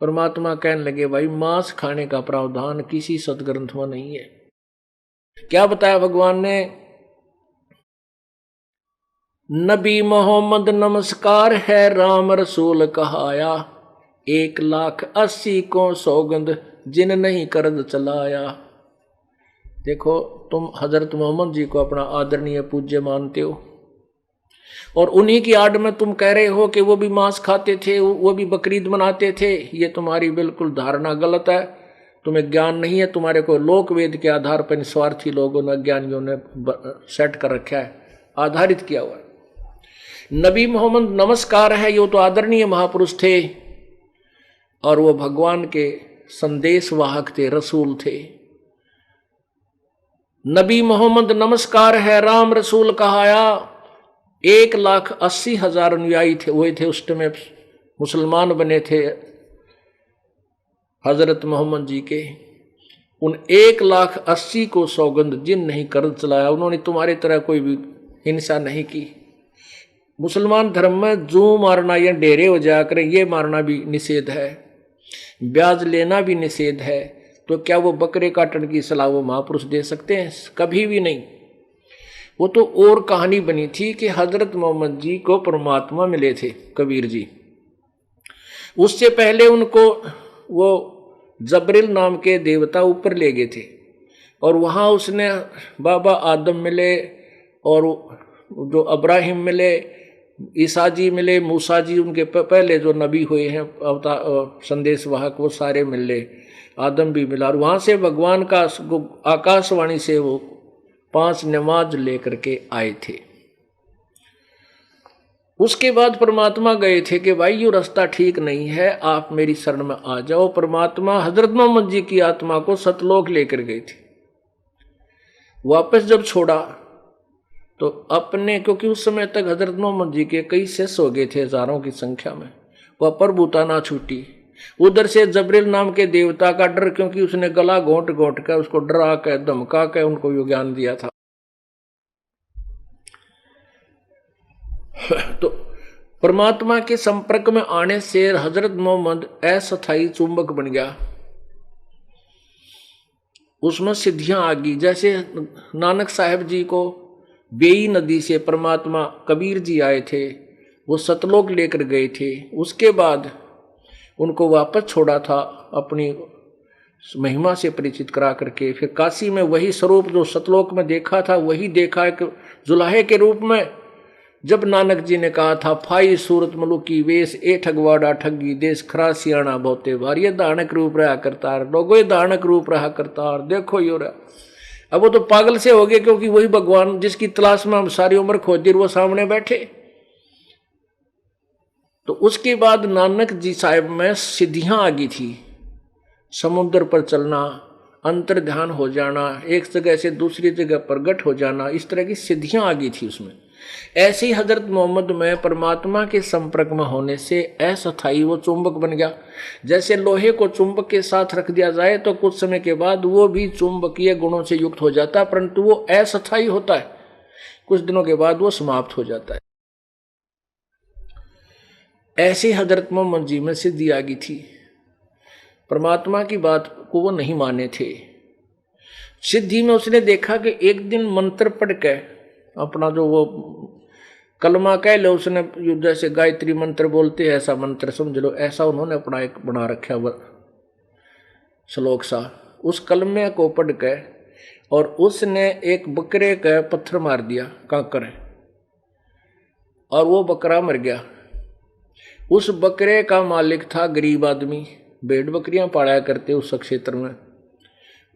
परमात्मा कहने लगे भाई मांस खाने का प्रावधान किसी सदग्रंथ में नहीं है। क्या बताया भगवान ने? नबी मोहम्मद नमस्कार है राम रसूल कहाया, 1,80,000 को सौगंध जिन नहीं कर्ज चलाया। देखो तुम हजरत मोहम्मद जी को अपना आदरणीय पूज्य मानते हो और उन्हीं की आड़ में तुम कह रहे हो कि वो भी मांस खाते थे, वो भी बकरीद मनाते थे। ये तुम्हारी बिल्कुल धारणा गलत है। तुम्हें ज्ञान नहीं है। तुम्हारे को लोक वेद के आधार पर स्वार्थी लोगों ने, अज्ञानियों ने सेट कर रखा है, आधारित किया हुआ है। नबी मोहम्मद नमस्कार है, ये तो आदरणीय महापुरुष थे और वो भगवान के संदेश वाहक थे, रसूल थे। नबी मोहम्मद नमस्कार है राम रसूल कहाया, 1,80,000 अनुयायी थे हुए थे उस समय, मुसलमान बने थे हजरत मोहम्मद जी के। उन 1,80,000 को सौगंध जिन नहीं कर्ज चलाया। उन्होंने तुम्हारी तरह कोई भी हिंसा नहीं की। मुसलमान धर्म में जू मारना या डेरे हो जाकर ये मारना भी निषेध है, ब्याज लेना भी निषेध है। तो क्या वो बकरे काटने की सलाह वो महापुरुष दे सकते हैं? कभी भी नहीं। वो तो और कहानी बनी थी कि हजरत मोहम्मद जी को परमात्मा मिले थे कबीर जी। उससे पहले उनको वो जबरील नाम के देवता ऊपर ले गए थे और वहाँ उसने बाबा आदम मिले और जो अब्राहिम मिले, ईसा जी मिले, मूसा जी उनके पहले जो नबी हुए हैं संदेश वाहक, वो सारे मिले, आदम भी मिला। और वहाँ से भगवान का आकाशवाणी से वो 5 नमाज लेकर के आए थे। उसके बाद परमात्मा गए थे कि भाई ये रास्ता ठीक नहीं है, आप मेरी शरण में आ जाओ। परमात्मा हजरत मोहम्मद जी की आत्मा को सतलोक लेकर गए थे। वापस जब छोड़ा तो अपने, क्योंकि उस समय तक हजरत मोहम्मद जी के कई शिष्य हो गए थे हजारों की संख्या में, वह प्रभुता ना छूटी। उधर से जबरील नाम के देवता का डर, क्योंकि उसने गला घोंट घोंट कर उसको डरा के धमका के उनको यो ज्ञान दिया था। तो परमात्मा के संपर्क में आने से हजरत मोहम्मद अस्थायी चुंबक बन गया। उसमें सिद्धियां आ गई। जैसे नानक साहब जी को बेई नदी से परमात्मा कबीर जी आए थे, वो सतलोक लेकर गए थे। उसके बाद उनको वापस छोड़ा था अपनी महिमा से परिचित करा करके। फिर काशी में वही स्वरूप जो सतलोक में देखा था वही देखा एक जुलाहे के रूप में। जब नानक जी ने कहा था फाई सूरत मलुकी वेश ए ठगवाड़ा ठगी देश खरा सियाणा बहुते बार, ये दानक रूप रहा करतार, लोगो दानक रूप रहा करतार, देखो यो रहा। अब वो तो पागल से हो गए, क्योंकि वही भगवान जिसकी तलाश में हम सारी उम्र खोदी वो सामने बैठे। तो उसके बाद नानक जी साहब में सिद्धियां आ गई थी। समुद्र पर चलना, अंतर ध्यान हो जाना, एक जगह से दूसरी जगह प्रगट हो जाना, इस तरह की सिद्धियां आ गई थी उसमें। ऐसे ही हजरत मोहम्मद में परमात्मा के संपर्क में होने से अस्थायी वो चुंबक बन गया। जैसे लोहे को चुंबक के साथ रख दिया जाए तो कुछ समय के बाद वो भी चुंबकीय गुणों से युक्त हो जाता है, परंतु वो अस्थायी होता है, कुछ दिनों के बाद वो समाप्त हो जाता है। ऐसे हजरत मोहम्मद जी में सिद्धि आ गई थी। परमात्मा की बात को वो नहीं माने थे। सिद्धि में उसने देखा कि एक दिन मंत्र पढ़ के अपना जो वो कलमा कह लो, उसने जैसे गायत्री मंत्र बोलते हैं ऐसा मंत्र समझ लो, ऐसा उन्होंने अपना एक बना रखा श्लोक सा। उस कलमे को पढ़ के और उसने एक बकरे का पत्थर मार दिया, कांकर, और वो बकरा मर गया। उस बकरे का मालिक था गरीब आदमी, भेड़ बकरियां पाला करते उस क्षेत्र में।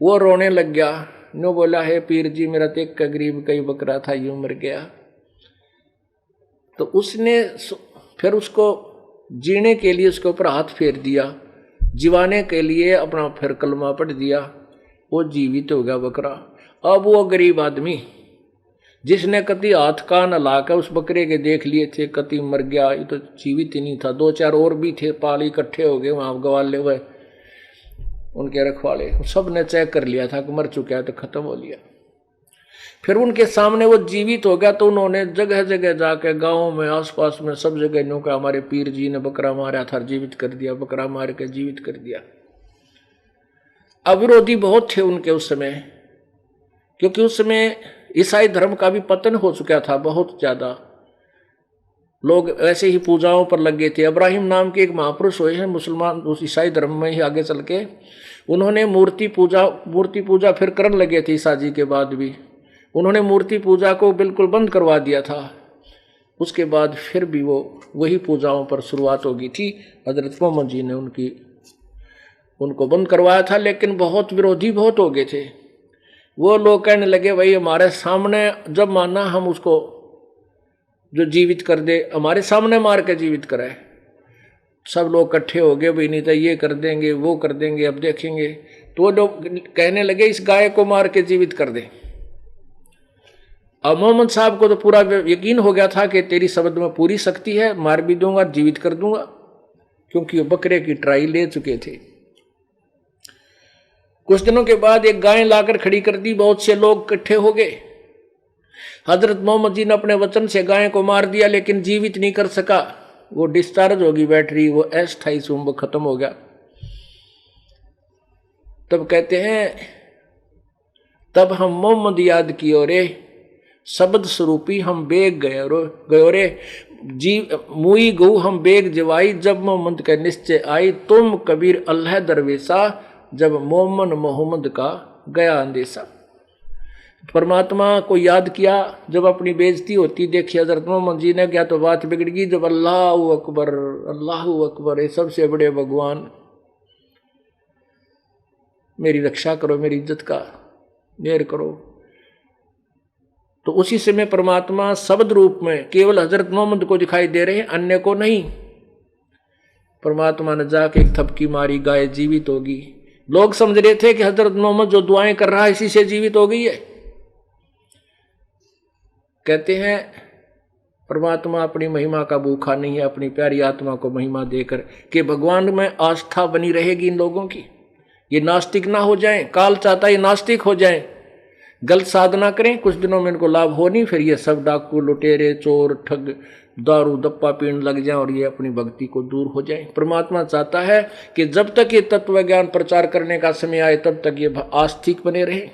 वो रोने लग गया, नो बोला है पीर जी मेरा तो एक गरीब का ही बकरा था, यूं मर गया। तो उसने फिर उसको जीने के लिए उसके ऊपर हाथ फेर दिया, जीवाने के लिए अपना फिर कलमा पढ़ दिया, वो जीवित हो गया बकरा। अब वो गरीब आदमी जिसने कति हाथ कान लाकर उस बकरे के देख लिए थे, कति मर गया, ये तो जीवित ही नहीं था। 2-4 और भी थे, पाल इकट्ठे हो गए वहां गवाले हुए, उनके रखवाले, सब ने चेक कर लिया था कि मर चुका है, तो खत्म हो लिया। फिर उनके सामने वो जीवित हो गया तो उन्होंने जगह जगह जाके गाँव में आसपास में सब जगह न्यों का हमारे पीर जी ने बकरा मारा था, जीवित कर दिया, बकरा मार के जीवित कर दिया। अविरोधी बहुत थे उनके उस समय, क्योंकि उस समय ईसाई धर्म का भी पतन हो चुका था, बहुत ज्यादा लोग ऐसे ही पूजाओं पर लगे थे। इब्राहिम नाम के एक महापुरुष हुए हैं मुसलमान, उस ईसाई धर्म में ही आगे चल के उन्होंने मूर्ति पूजा फिर करने लगे थे। ईसा जी के बाद भी उन्होंने मूर्ति पूजा को बिल्कुल बंद करवा दिया था। उसके बाद फिर भी वो वही पूजाओं पर शुरुआत हो गई थी। हजरत मोहम्मद जी ने उनको बंद करवाया था, लेकिन बहुत विरोधी बहुत हो गए थे। वो लोग कहने लगे भाई हमारे सामने जब माना हम उसको जो जीवित कर दे, हमारे सामने मार के जीवित कराए। सब लोग इकट्ठे हो गए, भाई नहीं तो ये कर देंगे वो कर देंगे, अब देखेंगे। तो लोग कहने लगे इस गाय को मार के जीवित कर दे। अब मोहम्मद साहब को तो पूरा यकीन हो गया था कि तेरी शब्द में पूरी शक्ति है, मार भी दूंगा जीवित कर दूंगा, क्योंकि वो बकरे की ट्राई ले चुके थे। कुछ दिनों के बाद एक गाय लाकर खड़ी कर दी, बहुत से लोग इकट्ठे हो गए। हजरत मोहम्मद जी ने अपने वचन से गाय को मार दिया, लेकिन जीवित नहीं कर सका। वो डिस्चार्ज होगी बैटरी, वो अस्थायी चुंबक खत्म हो गया। तब कहते हैं तब हम मोहम्मद याद कियो रे, शब्द स्वरूपी हम बेग गयो रे, मुई गऊ हम बेग जवाई, जब मोहम्मद का निश्चय आई, तुम कबीर अल्लाह दरवेशा, जब मोहम्मद का गया अंदेशा। परमात्मा को याद किया, जब अपनी बेइज्जती होती देखी हजरत मोहम्मद जी ने, क्या तो बात बिगड़ गई। जब अल्लाहू अकबर, ये सबसे बड़े भगवान मेरी रक्षा करो, मेरी इज्जत का मेहर करो। तो उसी समय परमात्मा शब्द रूप में केवल हजरत मोहम्मद को दिखाई दे रहे हैं, अन्य को नहीं। परमात्मा ने जाके एक थपकी मारी, गाय जीवित होगी। लोग समझ रहे थे कि हजरत मोहम्मद जो दुआएं कर रहा है इसी से जीवित हो गई है। कहते हैं परमात्मा अपनी महिमा का भूखा नहीं है, अपनी प्यारी आत्मा को महिमा देकर कि भगवान में आस्था बनी रहेगी इन लोगों की, ये नास्तिक ना हो जाएं। काल चाहता है ये नास्तिक हो जाएं, गलत साधना करें, कुछ दिनों में इनको लाभ हो नहीं, फिर ये सब डाकू लुटेरे चोर ठग दारू दप्पा पीने लग जाएं और ये अपनी भक्ति को दूर हो जाएं। परमात्मा चाहता है कि जब तक ये तत्व ज्ञान प्रचार करने का समय आए तब तक ये आस्तिक बने रहें।